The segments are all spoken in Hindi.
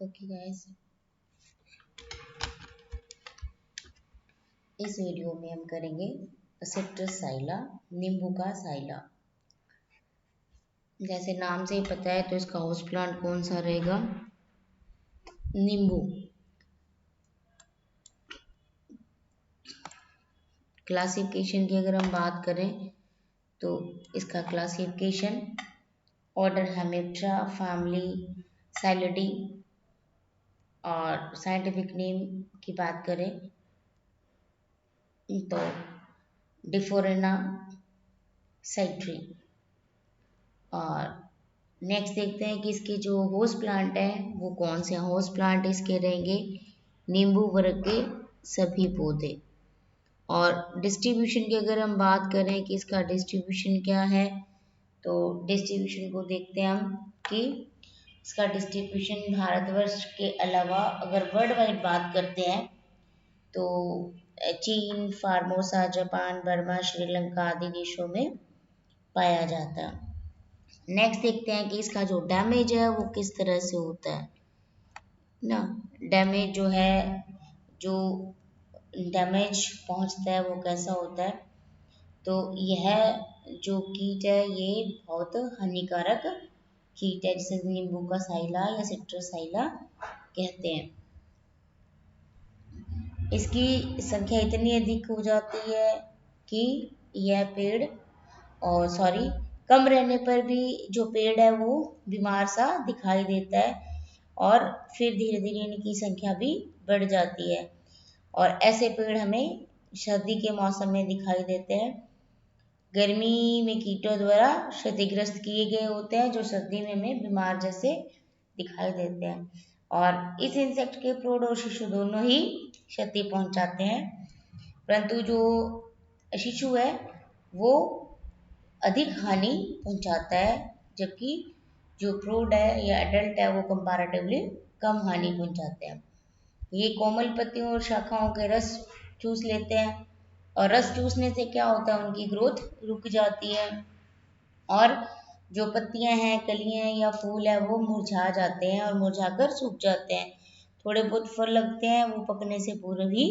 ओके गाइस, इस वीडियो में हम करेंगे सिट्रस साइला, नींबू का साइला। जैसे नाम से ही पता है तो इसका हाउस प्लांट कौन सा रहेगा? नींबू। क्लासिफिकेशन की अगर हम बात करें तो इसका क्लासिफिकेशन ऑर्डर हेमिप्टेरा, फैमिली साइलिडी, और साइंटिफिक नेम की बात करें तो डिफोरेना साइट्री। और नेक्स्ट देखते हैं कि इसके जो होस्ट प्लांट हैं वो कौन से होस्ट प्लांट इसके रहेंगे? नींबू वर्ग के सभी पौधे। और डिस्ट्रीब्यूशन की अगर हम बात करें कि इसका डिस्ट्रीब्यूशन क्या है, तो डिस्ट्रीब्यूशन को देखते हैं हम कि इसका डिस्ट्रीब्यूशन भारतवर्ष के अलावा अगर वर्ल्ड वाइड बात करते हैं तो चीन, फार्मोसा, जापान, बर्मा, श्रीलंका आदि देशों में पाया जाता है। नेक्स्ट देखते हैं कि इसका जो डैमेज है वो किस तरह से होता है ना। डैमेज जो है, जो डैमेज पहुंचता है वो कैसा होता है? तो यह जो कीट है ये बहुत हानिकारक कीट है, जिसे नींबू का साइला या सिट्रस साइला कहते हैं। इसकी संख्या इतनी अधिक हो जाती है कि यह पेड़ कम रहने पर भी जो पेड़ है वो बीमार सा दिखाई देता है, और फिर धीरे धीरे इनकी संख्या भी बढ़ जाती है। और ऐसे पेड़ हमें सर्दी के मौसम में दिखाई देते हैं। गर्मी में कीटों द्वारा क्षतिग्रस्त किए गए होते हैं, जो सर्दी में हमें बीमार जैसे दिखाई देते हैं। और इस इंसेक्ट के प्रौढ़ और शिशु दोनों ही क्षति पहुंचाते हैं, परंतु जो शिशु है वो अधिक हानि पहुंचाता है, जबकि जो प्रौढ़ है या एडल्ट है वो कंपैरेटिवली कम हानि पहुंचाते हैं। ये कोमल पत्तियों और शाखाओं के रस चूस लेते हैं, और रस चूसने से क्या होता है? उनकी ग्रोथ रुक जाती है, और जो पत्तियां हैं, कलियां या फूल है वो मुरझा जाते हैं और मुरझाकर सूख जाते हैं। थोड़े बहुत फल लगते हैं वो पकने से पूरे भी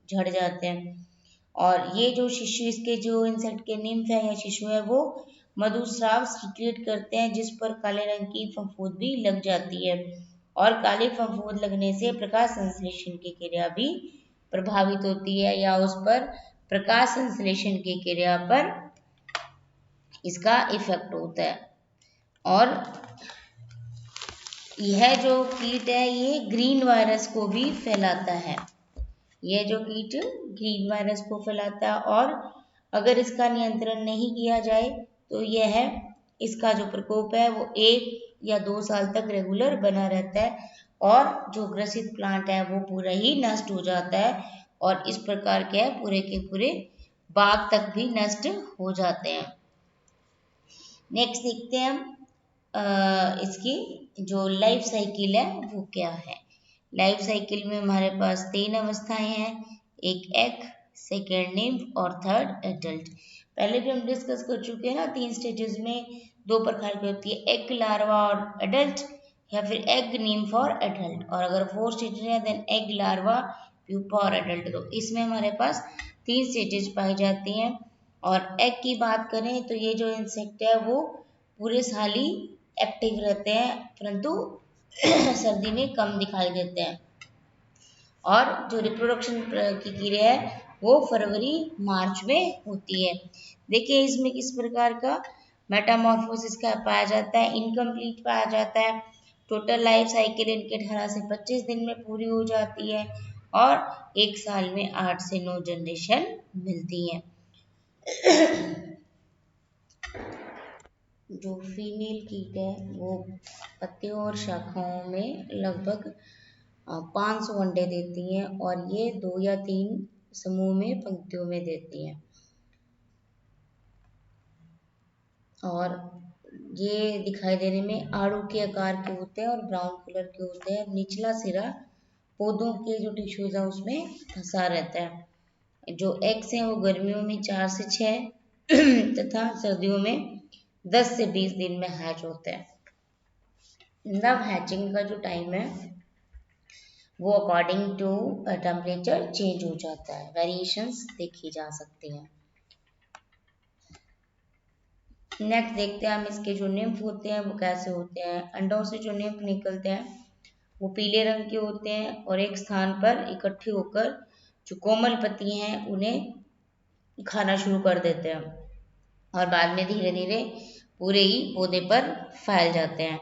झड़ जाते हैं। और ये जो शिशु, इसके जो इंसेक्ट के निम्फ है या शिशु है वो मधुस्राव सीक्रेट करते हैं, जिस पर काले रंग की फफूंद भी लग जाती है, और काले फफूंद लगने से प्रकाश संश्लेषण की क्रिया भी प्रभावित होती है, या उस पर प्रकाश संश्लेषण की क्रिया पर इसका इफेक्ट होता है। और यह जो कीट है ये ग्रीन वायरस को भी फैलाता है। यह जो कीट ग्रीन वायरस को फैलाता है, और अगर इसका नियंत्रण नहीं किया जाए तो यह इसका जो प्रकोप है वो 1 या 2 साल तक रेगुलर बना रहता है, और जो ग्रसित प्लांट है वो पूरा ही नष्ट हो जाता है, और इस प्रकार के पूरे के पूरे बाग तक भी नष्ट हो जाते हैं। नेक्स्ट देखते हैं हम इसकी जो लाइफ साइकिल है वो क्या है। लाइफ साइकिल में हमारे पास 3 अवस्थाएं हैं, एक एग, सेकेंड निम्फ और थर्ड एडल्ट। पहले भी हम डिस्कस कर चुके हैं ना, 3 स्टेजेस में 2 प्रकार की होती है, एग लार्वा और एडल्ट, या फिर एग निम्फ और एडल्ट। और अगर 4 स्टेजेस है देन एग लार्वा, प्यूपा और एडल्ट। तो इसमें हमारे पास 3 स्टेजेस पाई जाती हैं। और एग की बात करें तो ये जो इंसेक्ट है वो पूरे साल ही एक्टिव रहते हैं, परंतु सर्दी में कम दिखाई देते हैं। और जो रिप्रोडक्शन की क्रिया है वो फरवरी मार्च में होती है। देखिए इसमें किस प्रकार का मेटामॉर्फोसिस का पाया जाता है, इनकम्प्लीट पाया जाता है। टोटल लाइफ साइकिल इनके 18 से 25 दिन में पूरी हो जाती है, और 1 साल में 8 से 9 जनरेशन मिलती है। जो फीमेल कीट है वो पत्तियों और शाखाओं में लगभग 500 अंडे देती हैं, और ये 2 या 3 समूह में पंक्तियों में देती हैं। और ये दिखाई देने में आड़ू के आकार के होते हैं और ब्राउन कलर के होते हैं। निचला सिरा पौधों के जो टिश्यूज है उसमें फंसा रहता है। जो एग्स हैं वो गर्मियों में 4 से 6 तथा सर्दियों में 10 से 20 दिन में हैच होते हैं। नव हैचिंग का जो टाइम है वो अकॉर्डिंग टू टेम्परेचर चेंज हो जाता है, वेरिएशंस देखी जा सकती हैं। नेक्स्ट देखते हैं हम इसके जो निम्फ होते हैं वो कैसे होते हैं। अंडों से जो निम्फ निकलते हैं वो पीले रंग के होते हैं और एक स्थान पर इकट्ठे होकर जो कोमल पत्ती हैं उन्हें खाना शुरू कर देते हैं और बाद में धीरे धीरे पूरे ही पौधे पर फैल जाते हैं।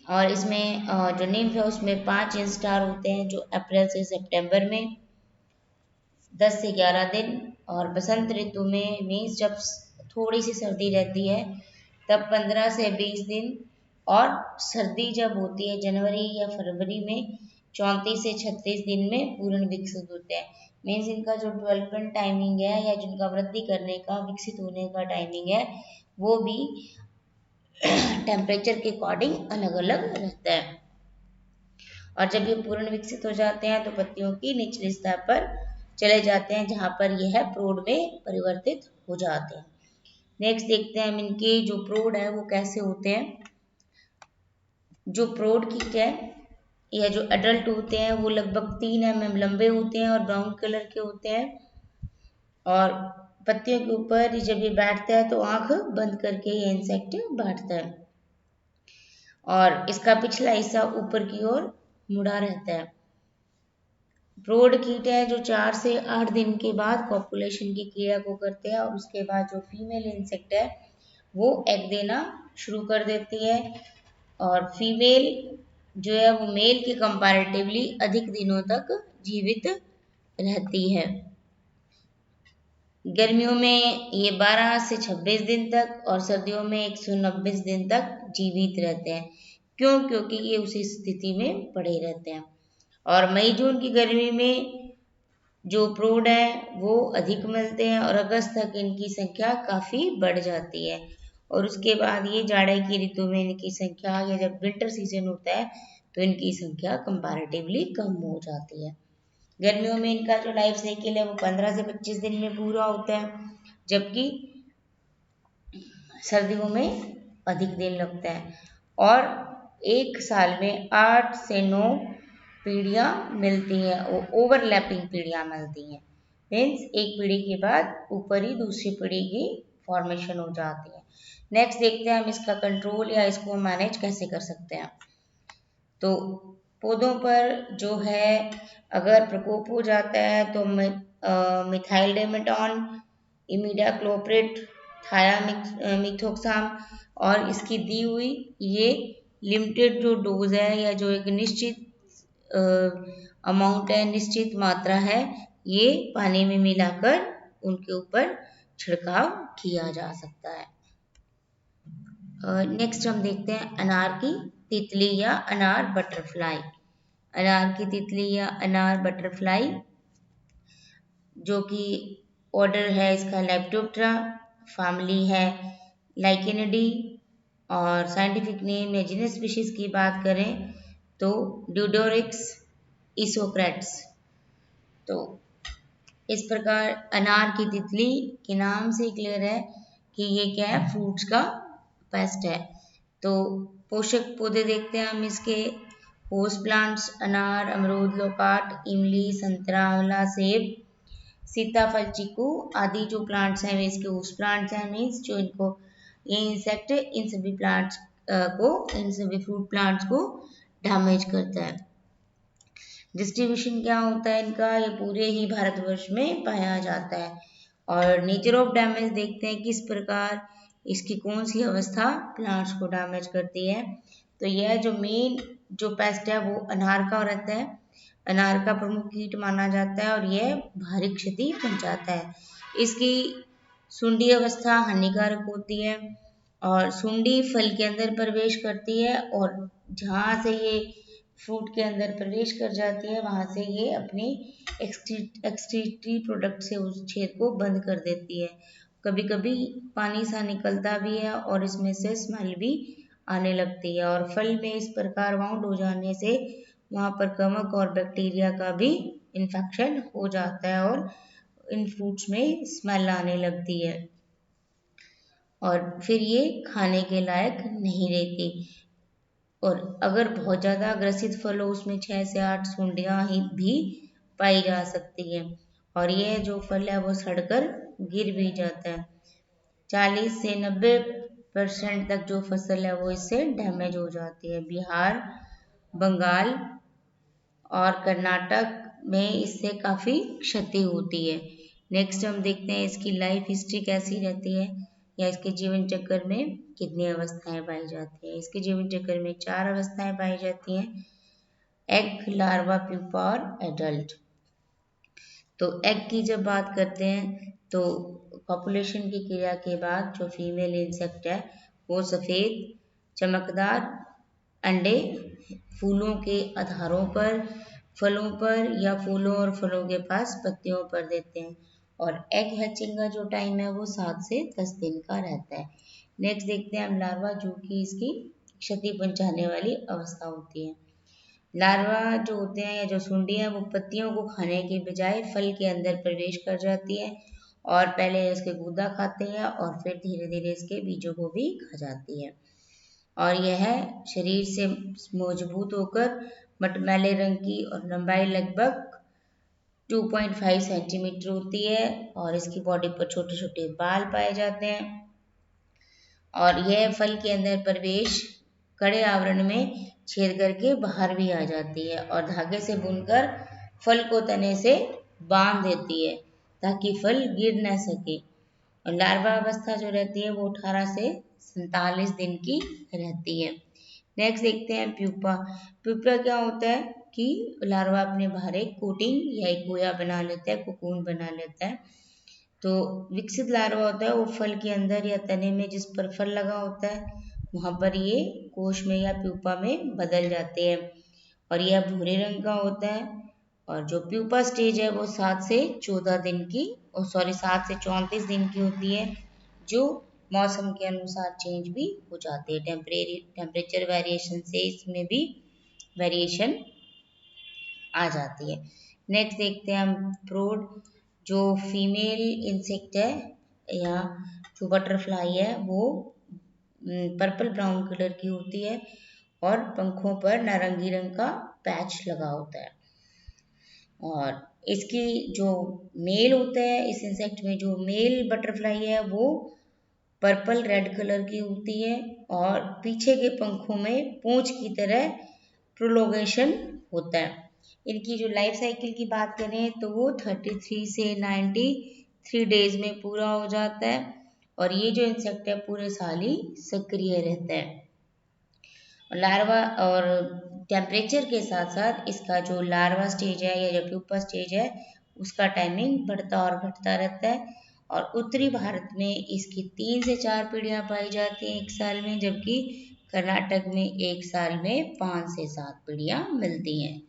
और इसमें जो निम्फ है उसमें 5 इंस्टार होते हैं जो अप्रैल से सितंबर में 10 से 11 दिन, और बसंत ऋतु में मीन्स जब थोड़ी सी सर्दी रहती है तब 15 से 20 दिन, और सर्दी जब होती है जनवरी या फरवरी में 34 से 36 दिन में पूर्ण विकसित होते हैं। मीन्स इनका जो डेवलपमेंट टाइमिंग है या जिनका वृद्धि करने का विकसित होने का टाइमिंग है वो भी टेम्परेचर के अकॉर्डिंग अलग अलग रहता है। और जब ये पूर्ण विकसित हो जाते हैं तो पत्तियों की निचली सतह पर चले जाते हैं जहां पर यह प्रौढ़ में परिवर्तित हो जाते हैं। नेक्स्ट देखते हैं हम इनके जो प्रौढ़ है वो कैसे होते हैं। जो प्रौढ़ कीट है या जो एडल्ट होते हैं वो लगभग 3 mm लंबे होते हैं और ब्राउन कलर के होते हैं, और पत्तियों के ऊपर जब ये बैठता है तो आंख बंद करके ये इंसेक्ट बैठता है और इसका पिछला हिस्सा ऊपर की ओर मुड़ा रहता है। प्रौढ़ कीट है जो 4 से 8 दिन के बाद कॉपुलेशन की क्रिया को करते हैं और उसके बाद जो फीमेल इंसेक्ट है वो एग देना शुरू कर देती है, और फीमेल जो है वो मेल के कंपैरेटिवली अधिक दिनों तक जीवित रहती है। गर्मियों में ये 12 से 26 दिन तक और सर्दियों में 190 दिन तक जीवित रहते हैं। क्यों? क्योंकि ये उसी स्थिति में पड़े रहते हैं। और मई जून की गर्मी में जो प्रौढ़ है वो अधिक मिलते हैं और अगस्त तक इनकी संख्या काफ़ी बढ़ जाती है, और उसके बाद ये जाड़े की ऋतु में इनकी संख्या, या जब विंटर सीजन होता है तो इनकी संख्या कंपैरेटिवली कम हो जाती है। गर्मियों में इनका जो लाइफ साइकिल है वो 15 से 25 दिन में पूरा होता है, जबकि सर्दियों में अधिक दिन लगता है, और एक साल में 8 से 9 पीढ़ियाँ मिलती हैं, ओवरलैपिंग पीढ़ियाँ मिलती हैं। मीन्स एक पीढ़ी के बाद ऊपर ही दूसरी पीढ़ी की फॉर्मेशन हो जाती है। नेक्स्ट देखते हैं हम इसका कंट्रोल या इसको मैनेज कैसे कर सकते हैं। तो पौधों पर जो है अगर प्रकोप हो जाता है तो मिथाइल डेमेटॉन, इमिडाक्लोप्रिड, थायामिथोक्साम और इसकी दी हुई ये लिमिटेड जो डोज है या जो एक निश्चित अमाउंट है, निश्चित मात्रा है, ये पानी में मिलाकर उनके ऊपर छिड़काव किया जा सकता है। नेक्स्ट हम देखते हैं अनार की तितली या अनार बटरफ्लाई। अनार की तितली या अनार बटरफ्लाई जो कि ऑर्डर है इसका लेपिडोप्टेरा, फैमिली है लाइकेनिडी, और साइंटिफिक नेम या जीनस स्पीशीज की बात करें तो ड्यूडोरिक्स इसोक्रेट्स। तो इस प्रकार अनार की तितली के नाम से क्लियर है कि ये क्या है, फ्रूट्स का पेस्ट है। तो पोषक पौधे देखते हैं हम इसके। होस्ट प्लांट्स अनार, अमरूद, लोकाट, इमली, संतरा, आंवला, सेब, सीताफल, चीकू आदि जो प्लांट्स हैं वे इसके होस्ट प्लांट्स हैं। मीन्स जो इनको ये इंसेक्ट इन सभी प्लांट्स इन सभी फ्रूट प्लांट्स को डैमेज करता है। डिस्ट्रीब्यूशन क्या होता है इनका, ये पूरे ही भारतवर्ष में पाया जाता है। और नेचर ऑफ डैमेज देखते हैं किस प्रकार इसकी कौन सी अवस्था प्लांट्स को डैमेज करती है। तो यह जो मेन जो पेस्ट है वो अनार का रहता है, अनार का प्रमुख कीट माना जाता है और यह भारी क्षति पहुंचाता है। इसकी सुंडी अवस्था हानिकारक होती है और सुंडी फल के अंदर प्रवेश करती है, और जहाँ से ये फ्रूट के अंदर प्रवेश कर जाती है वहाँ से ये अपनी एक्सक्रीटरी प्रोडक्ट से उस छेद को बंद कर देती है। कभी कभी पानी सा निकलता भी है और इसमें से स्मेल भी आने लगती है, और फल में इस प्रकार वाउंड हो जाने से वहाँ पर कवक और बैक्टीरिया का भी इन्फेक्शन हो जाता है और इन फ्रूट्स में स्मेल आने लगती है और फिर ये खाने के लायक नहीं रहती। और अगर बहुत ज़्यादा ग्रसित फल हो उसमें 6 से 8 सुंडियाँ ही भी पाई जा सकती हैं और यह जो फल है वो सड़कर गिर भी जाता है। 40 से 90% तक जो फसल है वो इससे डैमेज हो जाती है। बिहार, बंगाल और कर्नाटक में इससे काफ़ी क्षति होती है। नेक्स्ट हम देखते हैं इसकी लाइफ हिस्ट्री कैसी रहती है या इसके जीवन चक्र में कितनी अवस्थाएं पाई जाती हैं। इसके जीवन चक्र में 4 अवस्थाएं पाई जाती हैं, एग, लार्वा, प्यूपा और एडल्ट। तो एग की जब बात करते हैं तो पॉपुलेशन की क्रिया के बाद जो फीमेल इंसेक्ट है वो सफ़ेद चमकदार अंडे फूलों के आधारों पर, फलों पर या फूलों और फलों के पास पत्तियों पर देते हैं और एग हैचिंग का जो टाइम है वो 7 से 10 दिन का रहता है। नेक्स्ट देखते हैं हम लार्वा, जो कि इसकी क्षति पहुंचाने वाली अवस्था होती है। लार्वा जो होते हैं या जो सुंडी है वो पत्तियों को खाने के बजाय फल के अंदर प्रवेश कर जाती है और पहले इसके गूदा खाते हैं और फिर धीरे धीरे इसके बीजों को भी खा जाती है और यह शरीर से मजबूत होकर मटमैले रंग की और लंबाई लगभग 2.5 सेंटीमीटर होती है और इसकी बॉडी पर छोटे छोटे बाल पाए जाते हैं और यह फल के अंदर प्रवेश कड़े आवरण में छेद करके बाहर भी आ जाती है और धागे से बुनकर फल को तने से बांध देती है ताकि फल गिर न सके। और लार्वा अवस्था जो रहती है वो 18 से 47 दिन की रहती है। नेक्स्ट देखते हैं प्यूपा। प्यूपा क्या होता है कि लार्वा अपने बाहर एक कोटिंग या एक गोया बना लेता है, कोकून बना लेता है। तो विकसित लार्वा होता है वो फल के अंदर या तने में जिस पर फल लगा होता है वहाँ पर ये कोश में या प्यूपा में बदल जाते हैं और यह भूरे रंग का होता है। और जो प्यूपा स्टेज है वो 7 से 14 दिन की 7 से 34 दिन की होती है, जो मौसम के अनुसार चेंज भी हो जाती है। टेम्परेचर वेरिएशन से इसमें भी वेरिएशन आ जाती है। नेक्स्ट देखते हैं हम प्रोड, जो फीमेल इंसेक्ट है या जो बटरफ्लाई है वो पर्पल ब्राउन कलर की होती है और पंखों पर नारंगी रंग का पैच लगा होता है। और इसकी जो मेल होता है इस इंसेक्ट में, जो मेल बटरफ्लाई है वो पर्पल रेड कलर की होती है और पीछे के पंखों में पूंछ की तरह प्रोलोगेशन होता है। इनकी जो लाइफ साइकिल की बात करें तो वो 33 से 93 डेज में पूरा हो जाता है और ये जो इंसेक्ट है पूरे साल ही सक्रिय रहता है। और लार्वा और टेम्परेचर के साथ साथ इसका जो लार्वा स्टेज है या जो प्यूपा स्टेज है उसका टाइमिंग बढ़ता और घटता रहता है और उत्तरी भारत में इसकी 3 से 4 पीढ़ियां पाई जाती हैं एक साल में, जबकि कर्नाटक में एक साल में 5 से 7 पीढ़ियां मिलती हैं।